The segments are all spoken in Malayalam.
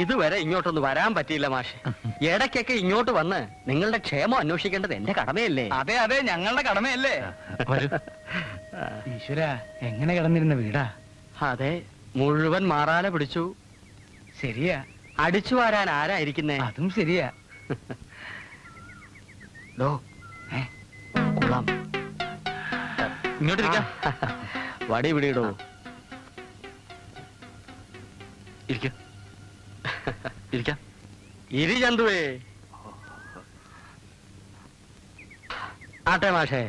ഇതുവരെ ഇങ്ങോട്ടൊന്ന് വരാൻ പറ്റിയില്ല മാഷെ. ഇടയ്ക്കൊക്കെ ഇങ്ങോട്ട് വന്ന് നിങ്ങളുടെ ക്ഷേമം അന്വേഷിക്കേണ്ടത് എന്റെ കടമയല്ലേ? അതെ അതെ, ഞങ്ങളുടെ കടമയല്ലേ. ഈശ്വര, എങ്ങനെ കിടന്നിരുന്ന വീടാ? അതെ, മുഴുവൻ മാറാല പിടിച്ചു. ശരിയാ, അടിച്ചു വാരാൻ ആരായിരിക്കുന്നേ? അതും ശരിയാ. കൊള്ളാം. ഇങ്ങോട്ടിരിക്കാം. വടി പിടിയിടൂ. ഇരിക്കാം. ഇരി ചന്തുവേ. ആട്ടെ മാഷേ,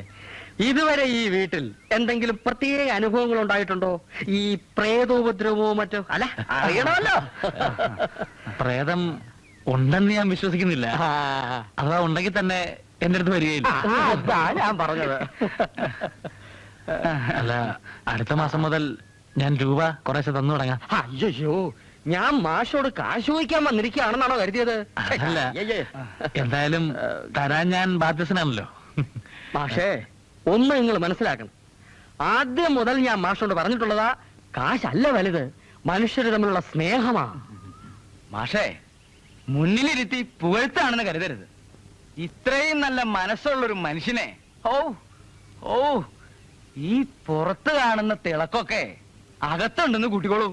ഇതുവരെ ഈ വീട്ടിൽ എന്തെങ്കിലും പ്രത്യേക അനുഭവങ്ങൾ ഉണ്ടായിട്ടുണ്ടോ? ഈ പ്രേതോപദ്രവമോ മറ്റോ? അല്ല, അറിയണമല്ലോ. പ്രേതം ഉണ്ടെന്ന് ഞാൻ വിശ്വസിക്കുന്നില്ല. അഥവാ ഉണ്ടെങ്കിൽ തന്നെ എന്റെ അടുത്ത് വരികയില്ല. ഞാൻ പറഞ്ഞത്. അല്ല, അടുത്ത മാസം മുതൽ ഞാൻ രൂപ കുറേശ്ശെ തന്നു തുടങ്ങാം. അയ്യോ, ഞാൻ മാഷോട് കാശ് ചോദിക്കാൻ വന്നിരിക്കുകയാണെന്നാണോ കരുതിയത്? അല്ല, എന്തായാലും തരാൻ ഞാൻ ബാധ്യസ്ഥനാണല്ലോ. മാഷേ, ഒന്ന് നിങ്ങൾ മനസ്സിലാക്കണം. ആദ്യം മുതൽ ഞാൻ മാഷോട് പറഞ്ഞിട്ടുള്ളതാ, കാശല്ല വലുത്, മനുഷ്യര് തമ്മിലുള്ള സ്നേഹമാ. മാഷേ, മുന്നിലിരുത്തി പുകഴ്ത്താണെന്ന് കരുതരുത്. ഇത്രയും നല്ല മനസ്സുള്ളൊരു മനുഷ്യനെ ഓ ഓ ഈ പുറത്ത് കാണുന്ന തിളക്കൊക്കെ അകത്തുണ്ടെന്ന് കൂട്ടിക്കോളൂ.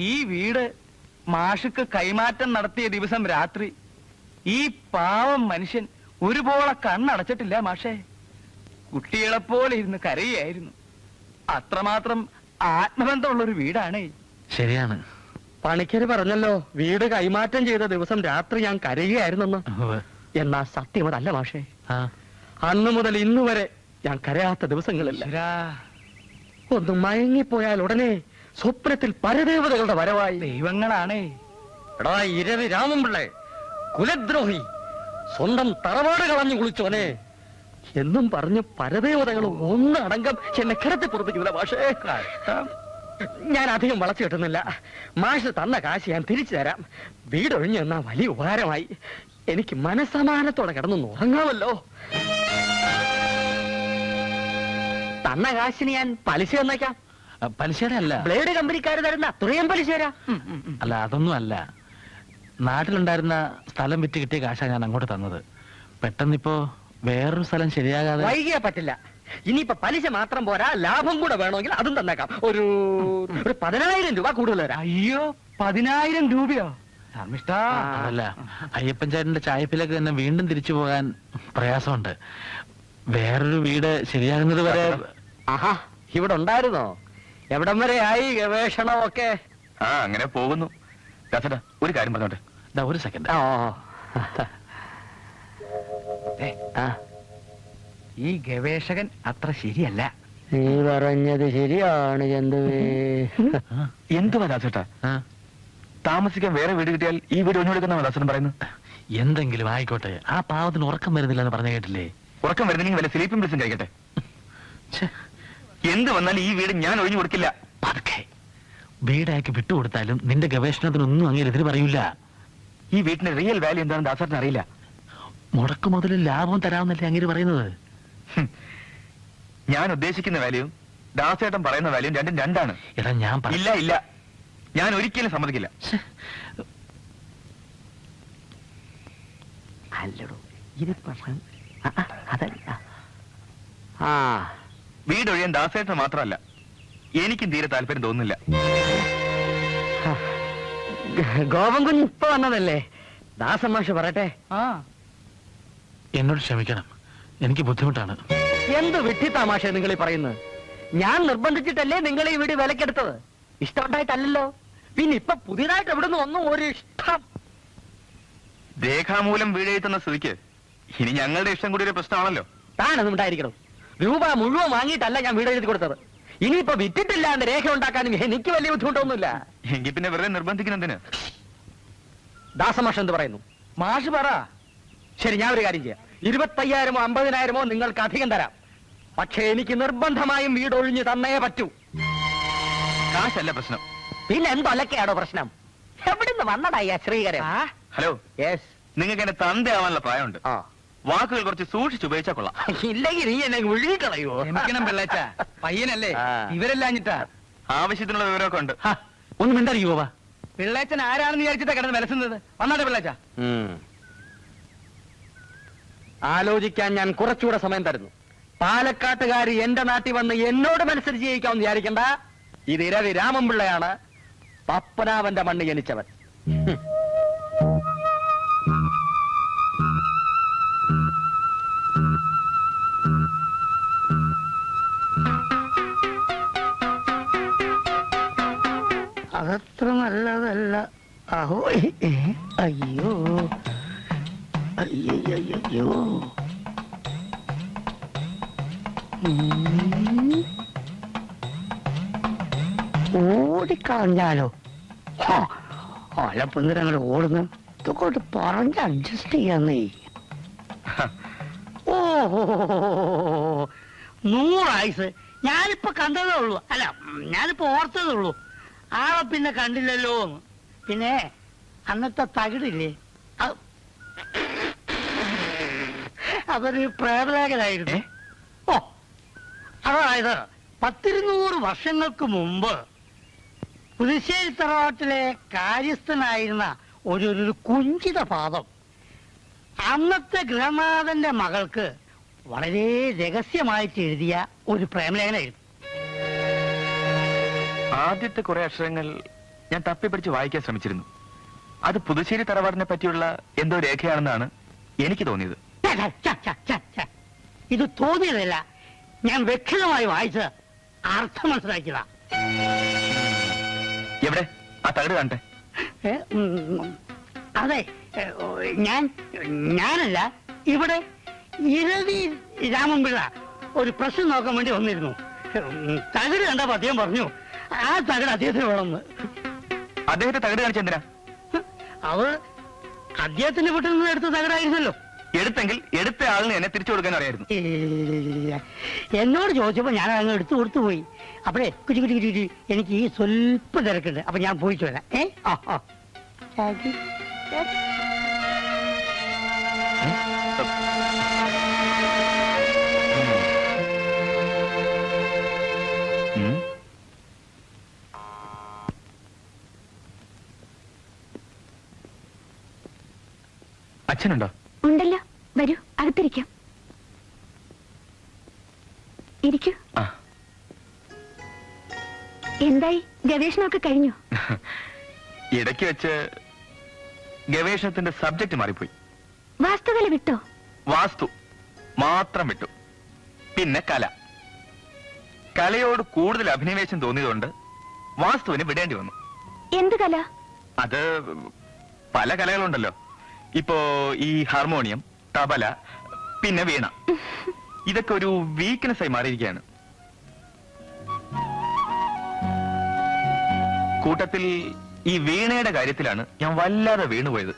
ഈ വീട് മാഷുക്ക് കൈമാറ്റം നടത്തിയ ദിവസം രാത്രി ഈ പാവം മനുഷ്യൻ ഒരുപോലെ കണ്ണടച്ചിട്ടില്ല മാഷേ. കുട്ടികളെപ്പോലെ ഇരുന്ന് കരയായിരുന്നു. അത്രമാത്രം ആത്മബന്ധമുള്ളൊരു വീടാണേ. ശരിയാണ്. പണിക്കര് പറഞ്ഞല്ലോ, വീട് കൈമാറ്റം ചെയ്ത ദിവസം രാത്രി ഞാൻ കരയുകയായിരുന്നെന്ന്. എന്നാ സത്യം അതല്ല മാഷേ. അന്നു മുതൽ ഇന്നു വരെ ഞാൻ കരയാത്ത ദിവസങ്ങളില്ല. ഒന്ന് മയങ്ങിപ്പോയാൽ ഉടനെ സ്വപ്നത്തിൽ പരദേവതകളുടെ വരവായി. ദൈവങ്ങളാണേ. എടാ ഇരവി രാമൻപിള്ളേ, കുലദ്രോഹി, സ്വന്തം തറവാട് കളഞ്ഞു കുളിച്ചോനെ എന്നും പറഞ്ഞ് പരദേവതകൾ ഒന്നടങ്കം എന്നെ കിടത്തി പുറത്തേക്കില്ല മാഷേ. ഞാൻ അധികം വളച്ചു കെട്ടുന്നില്ല. മാഷ് തന്ന കാശ് ഞാൻ തിരിച്ചു തരാം. വീടൊഴിഞ്ഞു എന്നാ വലിയ ഉപകാരമായി. എനിക്ക് മനസ്സമാനത്തോടെ കിടന്നു ഉറങ്ങാമല്ലോ. തന്ന കാശിന് ഞാൻ പലിശ തന്നേക്കാം. പലിശയുടെ അല്ല, ബ്ലേഡ് കമ്പനിക്കാർ തരുന്ന അത്രയും പലിശ തരാം. അല്ല, അതൊന്നും അല്ല. നാട്ടിലുണ്ടായിരുന്ന സ്ഥലം വിറ്റ് കിട്ടിയ കാശാണ് ഞാൻ അങ്ങോട്ട് തന്നത്. പെട്ടെന്നിപ്പോ വേറൊരു സ്ഥലം ശരിയാകാതെ വൈകിയാ പറ്റില്ല. ഇനിയിപ്പോ പലിശ മാത്രം പോരാ, ലാഭം കൂടെ വേണമെങ്കിൽ അതും തന്നേക്കാം. ഒരു 10,000 രൂപ കൂടുതൽ തരാം. അയ്യോ, 10,000 രൂപയോ? അതല്ല, അയ്യപ്പൻ ചേട്ടന്റെ ചായപ്പിലേക്ക് തന്നെ വീണ്ടും തിരിച്ചു പോകാൻ പ്രയാസമുണ്ട്. വേറൊരു വീട് ശരിയാകുന്നത് വരെ. ആഹാ, ഇവിടെ ഉണ്ടായിരുന്നോ? എവിടം വരെ ആയി ഗവേഷണമൊക്കെ? അങ്ങനെ പോകുന്നു. ഒരു കാര്യം പറഞ്ഞോട്ടെ. ഒരു സെക്കൻഡ്. ഈ ഗവേഷകൻ അത്ര ശരിയല്ല. നീ പറഞ്ഞത് ശരിയാണ് ചന്തുവേ. എന്തുവാ ദാസേട്ടാ, താമസിക്കാൻ വേറെ വീട് കിട്ടിയാൽ ഈ വീട് ഒഴിഞ്ഞു കൊടുക്കുന്ന ദാസൻ പറയുന്നു. എന്തെങ്കിലും ആയിക്കോട്ടെ, ആ പാവത്തിന് ഉറക്കം വരുന്നില്ലെന്ന് പറഞ്ഞു കേട്ടില്ലേ? ഉറക്കം വരുന്നെങ്കിൽ വല്ല സ്ലീപ്പിംഗ് പിൽസും കഴിക്കട്ടെ. എന്ത് വന്നാലും ഈ വീട് ഞാൻ ഒഴിഞ്ഞു കൊടുക്കില്ല. പതുക്കെ വീടാക്കി വിട്ടുകൊടുത്താലും നിന്റെ ഗവേഷണത്തിനൊന്നും അങ്ങനെ എതിര് പറയൂല. ഈ വീട്ടിന്റെ റിയൽ വാല്യൂ എന്താണെന്ന് ദാസേട്ടന് അറിയില്ല. മുടക്ക് മുതലും ലാഭം തരാമെന്നല്ലേ അങ്ങനെ പറയുന്നത്? ഞാൻ ഉദ്ദേശിക്കുന്ന വാല്യൂ ദാസേട്ടൻ പറയുന്ന വാല്യൂ രണ്ടും രണ്ടാണ്. എടാ, ഞാൻ ഇല്ല ഇല്ല, ഞാൻ ഒരിക്കലും സമ്മതിക്കില്ല. അല്ലടോ, ഇത് അതല്ല. വീടൊഴിയാൻ ദാസേട്ടന് മാത്രമല്ല, എനിക്കും തീരെ താല്പര്യം തോന്നുന്നില്ല. ഗോപൻ കുഞ്ഞ് ഇപ്പൊ വന്നതല്ലേ? ദാസമാഷ് പറയട്ടെ. എന്നോട് ക്ഷമിക്കണം, എനിക്ക് ബുദ്ധിമുട്ടാണ്. എന്ത് വിഡ്ഢിത്തമാഷ നിങ്ങൾ ഈ പറയുന്നത്? ഞാൻ നിർബന്ധിച്ചിട്ടല്ലേ നിങ്ങൾ ഈ വീട് വിലക്കെടുത്തത്? ഇഷ്ടമുണ്ടായിട്ടല്ലോ. പിന്നെ ഇപ്പൊ പുതിയതായിട്ട് എവിടുന്ന് ഒന്നും ഒരു ഇഷ്ടം. രേഖാമൂലം വീട് എഴുതുന്ന സ്ഥിതിക്ക് ഇനി ഞങ്ങളുടെ ഇഷ്ടം കൂടി ഒരു പ്രശ്നമാണല്ലോ. താനൊന്നും ഉണ്ടായിരിക്കണം. രൂപ മുഴുവൻ വാങ്ങിയിട്ടല്ല ഞാൻ വീട് എഴുതി കൊടുത്തത്. ഇനിയിപ്പോ വിറ്റിട്ടില്ല എന്ന് രേഖ ഉണ്ടാക്കാനും എനിക്ക് വലിയ ബുദ്ധിമുട്ടൊന്നുമില്ല. എങ്കിൽ പിന്നെ വെറുതെ നിർബന്ധിക്കുന്നതിന്. ദാസമാഷ് എന്ത് പറയുന്നു? മാഷ് പറ. ശരി, ഞാൻ ഒരു കാര്യം ചെയ്യാം. 25,000-ഓ 50,000-ഓ നിങ്ങൾക്ക് അധികം തരാം. പക്ഷേ എനിക്ക് നിർബന്ധമായും വീട് ഒഴിഞ്ഞു തന്നേ പറ്റൂ. കാശല്ല പ്രശ്നം. പിന്നെ എന്തൊലക്കെയാണോ പ്രശ്നം? എവിടുന്ന് വന്നതായി ശ്രീകരൻ? Hello, yes. നിങ്ങൾക്ക് എന്നെ തന്തയാവാനുള്ള പ്രായമുണ്ട്. വാക്കുകൾ കുറച്ച് സൂക്ഷിച്ച് ഉപയോഗിച്ചാൽ കൊള്ളാം. ഇല്ലെങ്കിൽ നീ എന്നെ വിഴുകളയോ? ക്ഷമിക്കണം പിള്ളേച്ച, പയ്യനല്ലേ, ഇവരെല്ലാഞ്ഞിട്ടാ. ആവശ്യത്തിനുള്ള വിവരമൊക്കെ ഉണ്ട്. ഒന്ന് മിണ്ടായിരിക്കും ബാബാ. പിള്ളേച്ചൻ ആരാണെന്ന് വിചാരിച്ചിട്ടാ കിടന്ന് വിലസുന്നത്. വന്നാട്ടെ പിള്ളേച്ച. ആലോചിക്കാൻ ഞാൻ കുറച്ചുകൂടെ സമയം തരുന്നു. പാലക്കാട്ടുകാരി എന്റെ നാട്ടിൽ വന്ന് എന്നോട് മത്സരിച്ച് ജയിക്കാമെന്ന് വിചാരിക്കണ്ട. ഇത് ഇരവി രാമൻപിള്ളയാണ്, പപ്പനാവന്റെ മണ്ണ് ജനിച്ചവൻ. അതത്ര നല്ലതല്ല. അഹോ, അയ്യോ അയ്യോ, ഓടിക്കളഞ്ഞാലോ? അലപ്പന്തിര അങ്ങോട്ട് ഓടുന്നു. ഇതൊക്കെ പറഞ്ഞ് അഡ്ജസ്റ്റ് ചെയ്യാന്നേ. ഓഹോ, 100 ആയുസ്. ഞാനിപ്പോ കണ്ടതേ ഉള്ളൂ, അല്ല ഞാനിപ്പോ ഓർത്തതേ ഉള്ളൂ. ആളെ പിന്നെ കണ്ടില്ലല്ലോ. പിന്നെ അന്നത്തെ തകിടില്ലേ, അതൊരു പ്രേതലേഖനായിരുന്നു. ഓ, അതായത് 100-200 വർഷങ്ങൾക്ക് മുമ്പ് പുതുശ്ശേരി തറവാട്ടിലെ കാര്യസ്ഥനായിരുന്ന ഒരു കുഞ്ചിത പാദം അന്നത്തെ ഗൃഹനാഥന്റെ മകൾക്ക് വളരെ രഹസ്യമായിട്ട് എഴുതിയ ഒരു പ്രേമലേഖനായിരുന്നു. ആദ്യത്തെ കുറെ അക്ഷരങ്ങൾ ഞാൻ തപ്പിപ്പിടിച്ച് വായിക്കാൻ ശ്രമിച്ചിരുന്നു. അത് പുതുശ്ശേരി തറവാടിനെ പറ്റിയുള്ള എന്തോ രേഖയാണെന്നാണ് എനിക്ക് തോന്നിയത്. ഇത് തോന്നിയതല്ല, ഞാൻ വ്യക്തമായി വായിച്ച് അർത്ഥം മനസ്സിലാക്കിയതാ. എവിടെ ആ തകിട് കാണട്ടെ. അതെ, ഞാനല്ല, ഇവിടെ ഇരവി രാമൻപിള്ള ഒരു പ്രശ്നം നോക്കാൻ വേണ്ടി വന്നിരുന്നു. തകിട് കണ്ടപ്പോ അദ്ദേഹം പറഞ്ഞു ആ തകിട് അദ്ദേഹത്തിന് വേണമെന്ന്. അദ്ദേഹത്തെ തകിട് കാണിച്ചെന്തിനാ? അവ അദ്ദേഹത്തിന്റെ വീട്ടിൽ നിന്ന് എടുത്ത തകിടായിരുന്നല്ലോ. എടുത്തെങ്കിൽ എടുത്ത ആളിന് എന്നെ തിരിച്ചു കൊടുക്കാൻ അറിയായിരുന്നു. എന്നോട് ചോദിച്ചപ്പോ ഞാൻ അങ്ങ് എടുത്തു കൊടുത്തു പോയി. അപ്പഴേ കുറ്റി കുറ്റി കുറ്റി എനിക്ക് ഈ സ്വല്പം തിരക്കുണ്ട്, അപ്പൊ ഞാൻ പോയിട്ട് വരാം. അച്ഛനുണ്ടോ? ഉണ്ടല്ലോ, വരൂ, അകത്തിരിക്കാം. ഇരിക്കൂ. എന്തായി, ഗവേഷണമൊക്കെ കഴിഞ്ഞു? ഇടയ്ക്ക് വെച്ച് ഗവേഷണത്തിന്റെ സബ്ജക്ട് മാറിപ്പോയി. വാസ്തുകല വിട്ടോ? വാസ്തു മാത്രം വിട്ടു. പിന്നെ കല. കലയോട് കൂടുതൽ അഭിനിവേശം തോന്നിയതുകൊണ്ട് വാസ്തുവിന് വിടേണ്ടി വന്നു. എന്ത് കല? അത് പല കലകളുണ്ടല്ലോ. ഇപ്പോ ഈ ഹാർമോണിയം, തബല, പിന്നെ വീണ, ഇതൊക്കെ ഒരു വീക്ക്നെസ് ആയി മാറിയിരിക്കുകയാണ്. കൂട്ടത്തിൽ ഈ വീണയുടെ കാര്യത്തിലാണ് ഞാൻ വല്ലാതെ വീണുപോയത്.